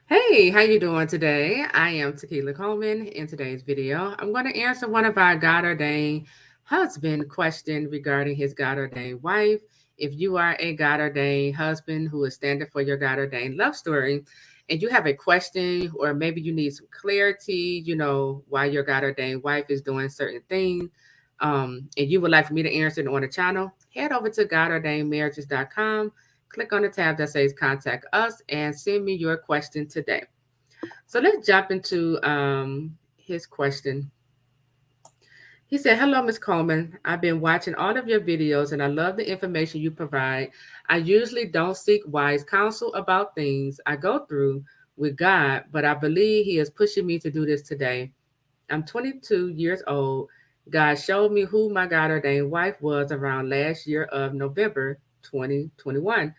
Hey, how you doing today? I am Tequila Coleman. In today's video, I'm going to answer one of our God ordained husband question regarding his God ordained wife. If you are a God ordained husband who is standing for your God ordained love story, and you have a question, or maybe you need some clarity, why your God ordained wife is doing certain things, and you would like for me to answer it on the channel, head over to godordainedmarriages.com. Click on the tab that says Contact Us and send me your question today. So let's jump into his question. He said, "Hello, Ms. Coleman. I've been watching all of your videos and I love the information you provide. I usually don't seek wise counsel about things I go through with God, but I believe He is pushing me to do this today. I'm 22 years old. God showed me who my God ordained wife was around last year of November 2021.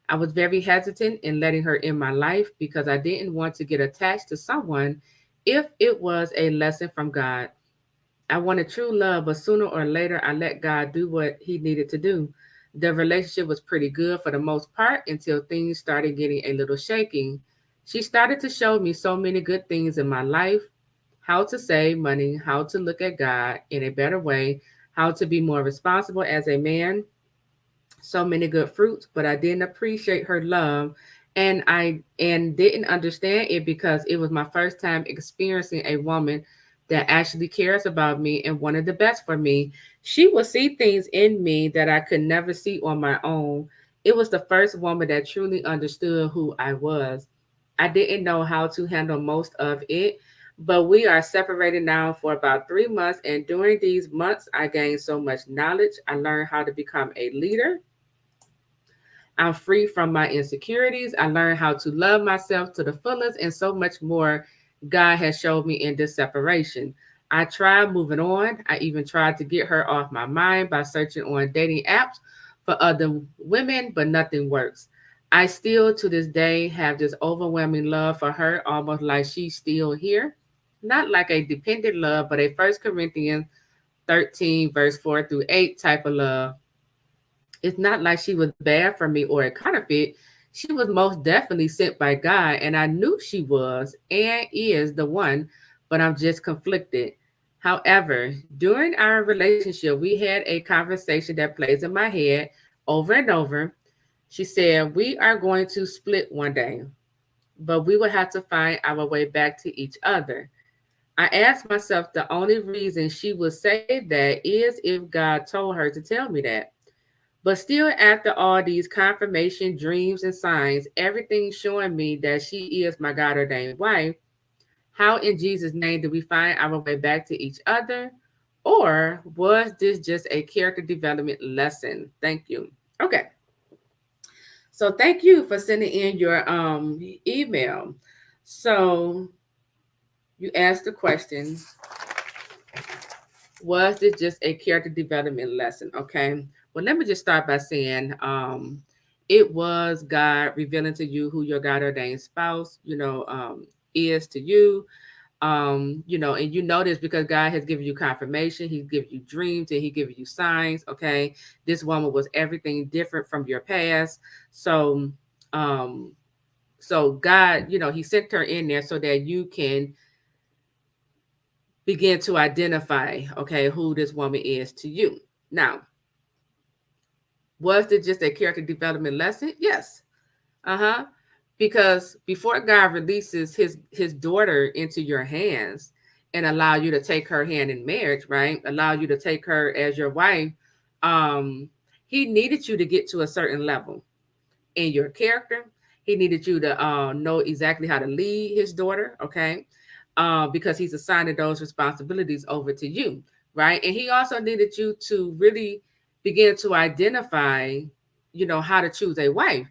I was very hesitant in letting her in my life because I didn't want to get attached to someone if it was a lesson from God. I wanted true love, but sooner or later I let God do what he needed to do. The relationship was pretty good for the most part until things started getting a little shaky. She started to show me so many good things in my life: how to save money, how to look at God in a better way, how to be more responsible as a man, so many good fruits, but I didn't appreciate her love, and didn't understand it because it was my first time experiencing a woman that actually cares about me and wanted the best for me. She would see things in me that I could never see on my own. It was the first woman that truly understood who I was. I didn't know how to handle most of it, but we are separated now for about 3 months, and during these months I gained so much knowledge. I learned how to become a leader. I'm free from my insecurities. I learned how to love myself to the fullest and so much more God has showed me in this separation. I tried moving on. I even tried to get her off my mind by searching on dating apps for other women, but nothing works. I still to this day have this overwhelming love for her, almost like she's still here. Not like a dependent love, but a First Corinthians 13, verse 4 through 8 type of love. It's not like she was bad for me or a counterfeit. She was most definitely sent by God, and I knew she was and is the one, but I'm just conflicted. However, during our relationship, we had a conversation that plays in my head over and over. She said, "We are going to split one day, but we will have to find our way back to each other." I asked myself, the only reason she would say that is if God told her to tell me that. But still, after all these confirmation, dreams, and signs, everything showing me that she is my God ordained wife, how in Jesus' name do we find our way back to each other? Or was this just a character development lesson? Thank you. Okay. So thank you for sending in your email. So you asked the question, was this just a character development lesson? Okay. Well, let me just start by saying it was God revealing to you who your God ordained spouse, is to you. And you know this because God has given you confirmation, He's given you dreams, and He given you signs. Okay. This woman was everything different from your past. Um, so God, He sent her in there so that you can begin to identify, okay, who this woman is to you. Now, was it just a character development lesson? Yes. Uh-huh. Because before God releases his daughter into your hands and allow you to take her hand in marriage, right? Allow you to take her as your wife, um, he needed you to get to a certain level in your character. He needed you to know exactly how to lead his daughter, okay? Because he's assigning those responsibilities over to you, right? And he also needed you to really begin to identify, how to choose a wife.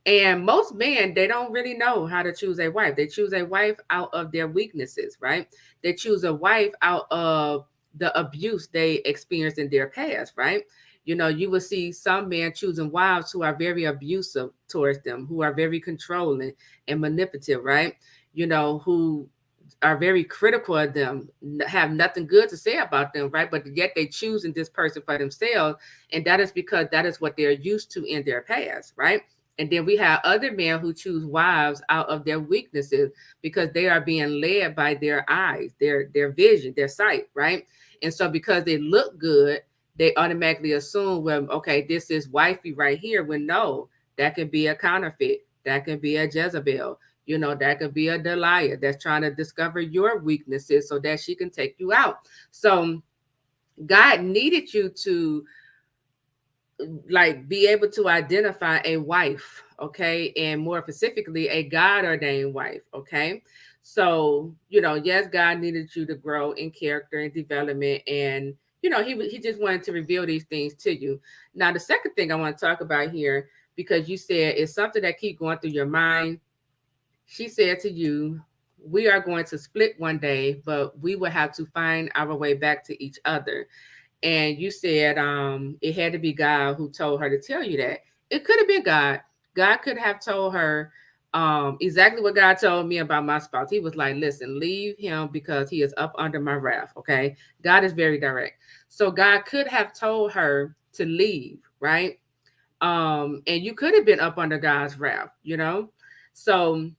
And most men, they don't really know how to choose a wife. They choose a wife out of their weaknesses, right? They choose a wife out of the abuse they experienced in their past, right? You will see some men choosing wives who are very abusive towards them, who are very controlling and manipulative, right? Who are very critical of them, have nothing good to say about them, right? But yet they choosing this person for themselves, and that is because that is what they're used to in their past, right? And then we have other men who choose wives out of their weaknesses because they are being led by their eyes, their vision, their sight, right? And so because they look good, they automatically assume, well, okay, this is wifey right here. When no, that could be a counterfeit. That could be a Jezebel. That could be a Delilah that's trying to discover your weaknesses so that she can take you out. So God needed you to like be able to identify a wife, okay, and more specifically a God ordained wife, okay. So yes, God needed you to grow in character and development, and he just wanted to reveal these things to you. Now the second thing I want to talk about here, because you said it's something that keep going through your mind. She said to you, we are going to split one day, but we will have to find our way back to each other. And you said it had to be God who told her to tell you that. It could have been God. God could have told her exactly what God told me about my spouse. He was like, listen, leave him because he is up under my wrath. Okay. God is very direct. So God could have told her to leave, right? And you could have been up under God's wrath. So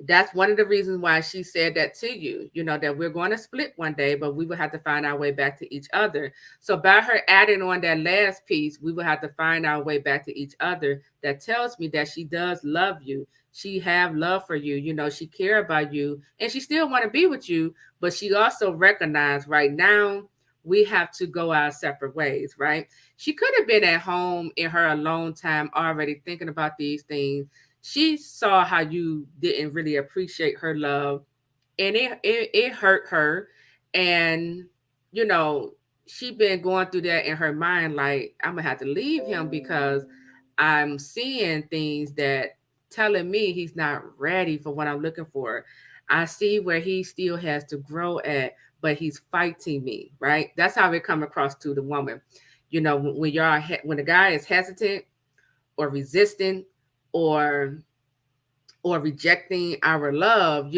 that's one of the reasons why she said that to you, that we're going to split one day, but we will have to find our way back to each other. So by her adding on that last piece, we will have to find our way back to each other. That tells me that she does love you. She have love for you. She care about you and she still want to be with you, but she also recognized right now we have to go our separate ways, right? She could have been at home in her alone time already thinking about these things. She saw how you didn't really appreciate her love, and it hurt her. And you know she been going through that in her mind, like, I'm gonna have to leave him because I'm seeing things that telling me he's not ready for what I'm looking for. I see where he still has to grow at, but he's fighting me, right? That's how it come across to the woman. When the guy is hesitant or resistant, or rejecting our love,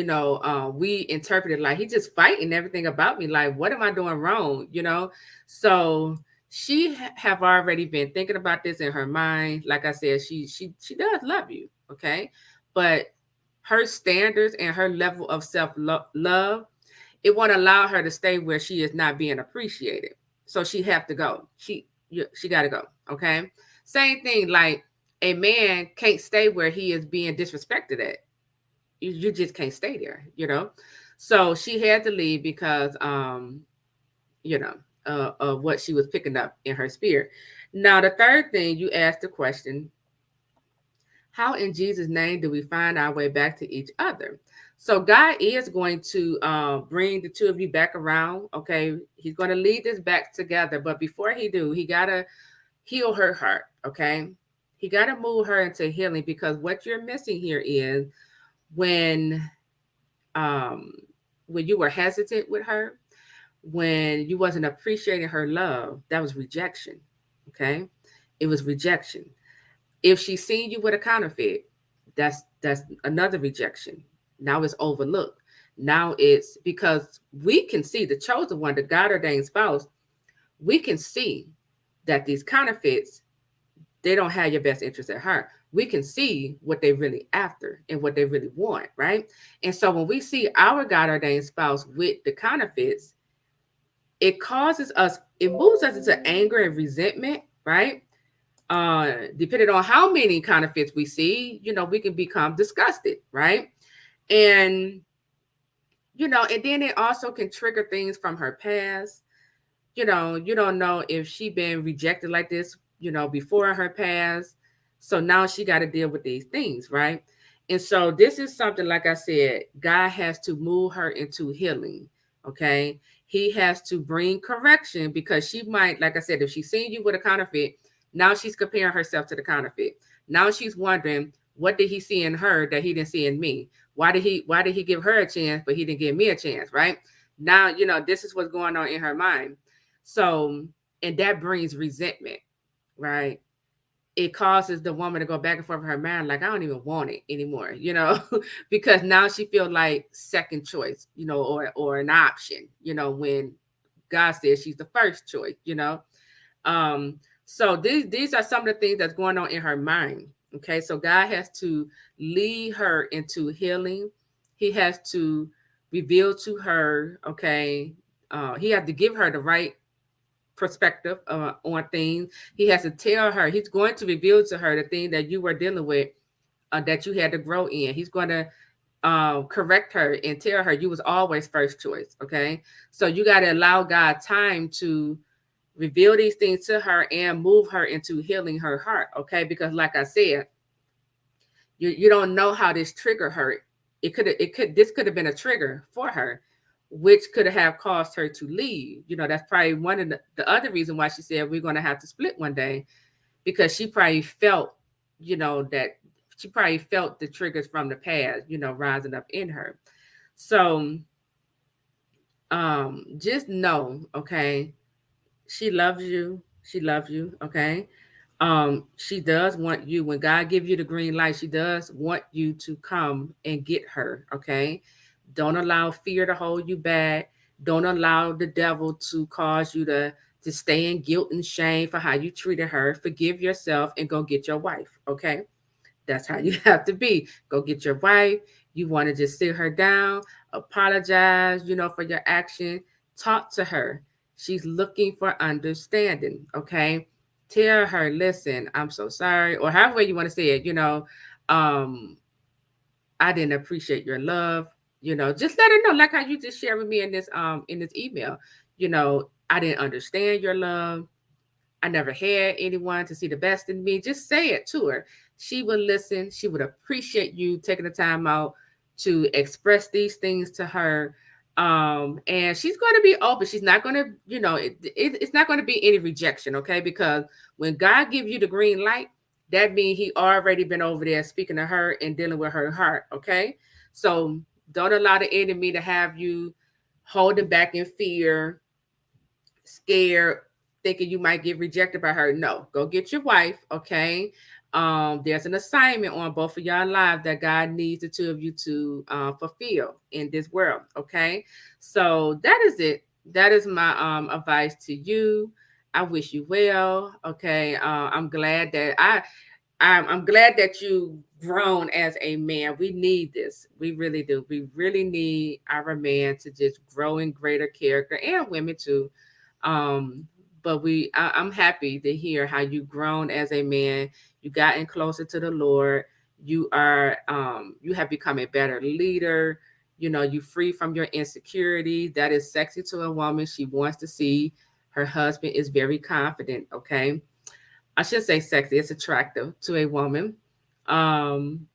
we interpret it like he's just fighting everything about me. Like, what am I doing wrong? So she have already been thinking about this in her mind. Like I said, she does love you, okay, but her standards and her level of self love, it won't allow her to stay where she is not being appreciated. So she have to go. She got to go. Okay. Same thing. Like, a man can't stay where he is being disrespected at. You just can't stay there. So she had to leave because you know of what she was picking up in her spirit. Now the third thing, you asked the question, how in Jesus' name do we find our way back to each other? So God is going to bring the two of you back around. Okay, He's going to lead this back together. But before He do, He gotta heal her heart. Okay, He gotta move her into healing, because what you're missing here is when um when you were hesitant with her, when you wasn't appreciating her love, that was rejection. Okay, it was rejection. If she's seen you with a counterfeit, that's another rejection. Now it's overlooked. Now it's because we can see the chosen one, the God ordained spouse. We can see that these counterfeits, they don't have your best interest at heart. We can see what they really after and what they really want, right? And so when we see our God ordained spouse with the counterfeits, it causes us, it moves us into anger and resentment, right? Depending on how many counterfeits we see, we can become disgusted, right? And and then it also can trigger things from her past. You don't know if she been rejected like this, before her past. So now she got to deal with these things, right? And so this is something, like I said, God has to move her into healing. Okay. He has to bring correction, because she might, like I said, if she's seen you with a counterfeit, now she's comparing herself to the counterfeit. Now she's wondering, what did he see in her that he didn't see in me? Why did he give her a chance, but he didn't give me a chance, right? Now, this is what's going on in her mind. So, and that brings resentment, right? It causes the woman to go back and forth in her mind, like, I don't even want it anymore, because now she feels like second choice, or an option, when God says she's the first choice. Um, so these are some of the things that's going on in her mind. Okay, so God has to lead her into healing. He has to reveal to her, okay, he has to give her the right perspective on things. He has to tell her, he's going to reveal to her the thing that you were dealing with, that you had to grow in. He's going to correct her and tell her you was always first choice. Okay, so you got to allow God time to reveal these things to her and move her into healing her heart. Okay, because like I said, you don't know how this trigger her. This could have been a trigger for her, which could have caused her to leave. That's probably one of the other reason why she said we're going to have to split one day, because she probably felt, that she probably felt the triggers from the past, rising up in her. So just know, okay, she loves you. She loves you, okay? She does want you. When God gives you the green light, she does want you to come and get her, okay? Don't allow fear to hold you back. Don't allow the devil to cause you to stay in guilt and shame for how you treated her. Forgive yourself and go get your wife, okay? That's how you have to be. Go get your wife. You want to just sit her down, apologize, for your action. Talk to her. She's looking for understanding. Okay. Tell her, listen, I'm so sorry, or however you want to say it, um, I didn't appreciate your love. Just let her know, like how you just shared with me in this email. I didn't understand your love. I never had anyone to see the best in me. Just say it to her. She would listen. She would appreciate you taking the time out to express these things to her. And she's going to be open. She's not going to, it's not going to be any rejection, okay? Because when God gives you the green light, that means he already been over there speaking to her and dealing with her heart, okay? So don't allow the enemy to have you holding back in fear, scared, thinking you might get rejected by her. No, go get your wife, okay? There's an assignment on both of y'all lives that God needs the two of you to fulfill in this world, okay? So that is it. That is my advice to you. I wish you well, okay? I'm glad that I'm glad that you grown as a man. We need this. We really do. We really need our man to just grow in greater character, and women too. um but I'm happy to hear how you grown as a man. You gotten closer to the Lord. You have become a better leader. You free from your insecurity. That is sexy to a woman. She wants to see her husband is very confident. Okay, I should say sexy, it's attractive to a woman. um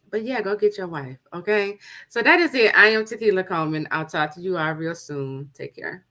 but yeah, go get your wife. Okay, so that is it. I am Tequila Coleman. I'll talk to you all real soon. Take care.